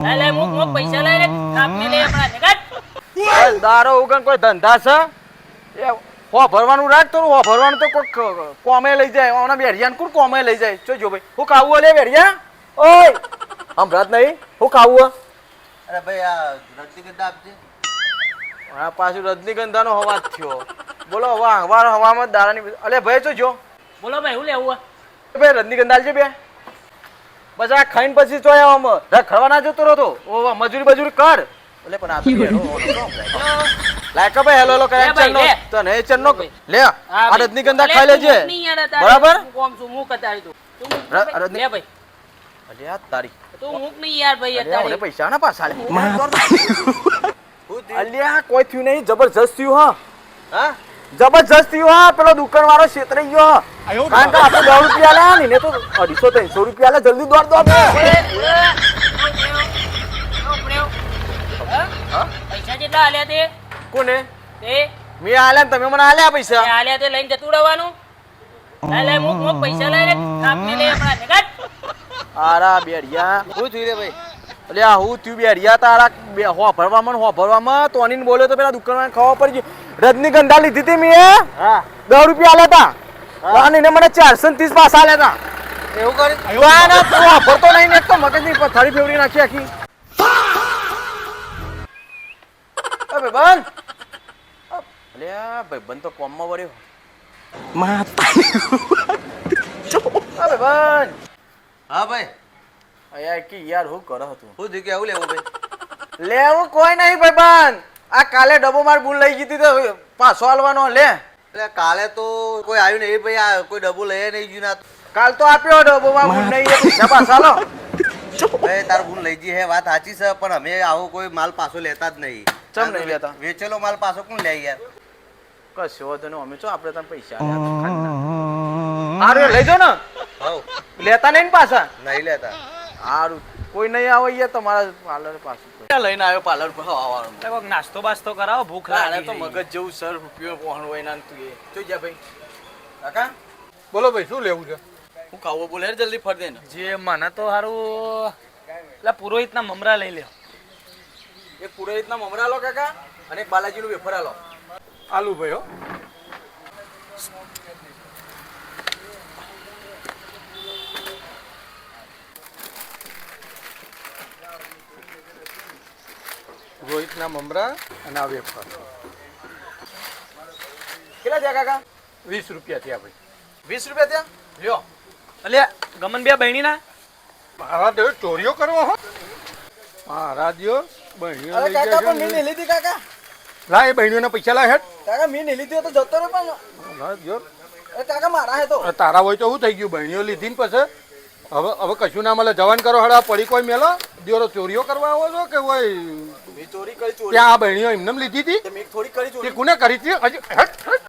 લે મુક પૈસા લઈને આપને લે આપણા જગત દારો ઉગન કોઈ ધંધા છે એ હો ભરવાનું રાખ તો હો ભરવાનું તો કોઈ કોમે લઈ જાય ઓના બેરિયાન કોણ કોમે લઈ જાય જોજો ભાઈ હું ખાવું લે બેરિયા ઓય હમરાત નહીં હું ખાવું અરે ભાઈ આ રજનીગંધા આપજે. આ પાછું રજનીગંધાનો હવાજ થયો બોલો હવામાં દાડાની અલે ભાઈ જોજો બોલો ભાઈ હું લેવું ભાઈ રજનીગંધા આલજે બે બસ આ ખાઈને પછી ચોય આમ ખડવા ના જતો રહો તો ઓ મજૂરી કર એટલે પણ આ લાયકા ભાઈ હેલો કયા ચન્નો તને એ ચન્નો લે આ રજનીગંધા ખાઈ લેજે બરાબર કોમ છું મુક તારી તું લે ભાઈ અલે આ તારી તું મુક નહીં યાર ભાઈ અલે અત્યારે પૈસા ના પાછા લે અલ્યા કોઈ થયું નહીં જબરજસ્ત થયું હા જબરજસ્ત થયું હા પેલો દુકાન વાળો છેતરાઈ ગયો કારણ કે આપણે 10 રૂપિયા લે ને તો 250-300 રૂપિયા લે જલ્દી દોડ પૈસા કેટલા આલ્યા તે કોને તે મેં આલ્યા ને તમે મને આલ્યા પૈસા આલ્યા તે લઈને જતું રહેવાનું લે મુક પૈસા લઈને આપને લે આપણા જગત આરા બેડિયા શું થયું રે ભાઈ? એટલે આ હું થયું બેડિયા તારા બે હો ભરવામાં તોનીને બોલ્યો તો પેલા દુકાનમાં ખાવા પડી ગઈ રજનીગંધા લીધી હતી મેં હા 10 રૂપિયા આલ્યા હતા અને એને મને 430 પાછા આલ્યા હતા એવું કરી ના તું વાપરતો નહીં ને એક તો મગજની પથારી ફેવડી નાખી આખી અબે બંધ અલ્યા ભાઈબંધ તો કોમમાં વળ્યો અબે બંધ હા ભાઈ અયા કે યાર હું કરો તું શું થયું કે આવું લેવું ભાઈ? લેવું કોઈ નહીં ભાઈબંધ આ કાલે ડબ્બો માર ભૂલ લઈ ગઈ હતી તો પાછો આલવાનો લે એટલે કાલે તો કોઈ આવ્યું નહીં ભાઈ, આ કોઈ ડબ્બો લઈ નહીં ગયું ના. કાલ તો આપ્યો ડબ્બો માં ભૂલ નહીં પૈસા પાછા લો ભાઈ તાર ભૂલ લઈ ગઈ હે વાત સાચી છે, પણ અમે આવો કોઈ માલ પાછો લેતા જ નહીં. ચમ નહીં લેતા? વેચેલો માલ પાછો કોણ લે યાર? કશો વાંધો નહીં અમે તો આપણે તને પૈસા હારું લઈ જાઓ ને હવ લેતા નહીં ને પાછા નહીં લેતા. હારું કોઈ નહીં આવે યાર તમારા પાર્લર પાછું લઈને આવ્યો પાર્લર પર આવવાનું કોક નાસ્તો બાસ્તો કરાવો ભૂખ આને લાગી તો મગજ જેવું સર રૂપિયો પહોંચવું હોય ના તું એ જોઈ જા ભાઈ કાકા બોલો ભાઈ શું લેવું છે? હું ખાવું બોલે યાર જલ્દી ફર દે ને જે મને તો હારું એટલે પુરોહિતના મમરા લઈ લ્યો એક પુરોહિતના મમરા લો કાકા અને એક બાલાજીનું વેફર આલો આલુ ભાઈ હો. રોહિતના મમરા અને આ વેફર કેટલા થયા કાકા 20 રૂપિયા થયા ભાઈ. 20 રૂપિયા થયા લ્યો અલ્યા ગમન બે બહેણીના મારા દેવ ચોરીઓ કરવા હો મારા દિયો બહેણીઓ અરે લઈ કાકા ગયા પણ છે મેં ને. નહીં લીધી કાકા લા એ બહેણીઓના પૈસા લા હેઠ કાકા મેં નહીં લીધી તો જતો રહ્યો પણ લા દિયો. એ કાકા મારા હે તો તારા હોય તો શું થઈ ગયું? બહેણીઓ લીધી ને પછી હવે કશું ના મળે. જવાન કરો હડા પડી કોઈ મેલો દિયોરો ચોરીઓ કરવા આવો છો કે હોય મેં ચોરી કરી ચોરી ત્યાં આ બહેણીઓ એમને લીધી હતી મેં થોડી કરી તે ચોરી કોને કરી હતી? હજી હેઠ, હેઠ.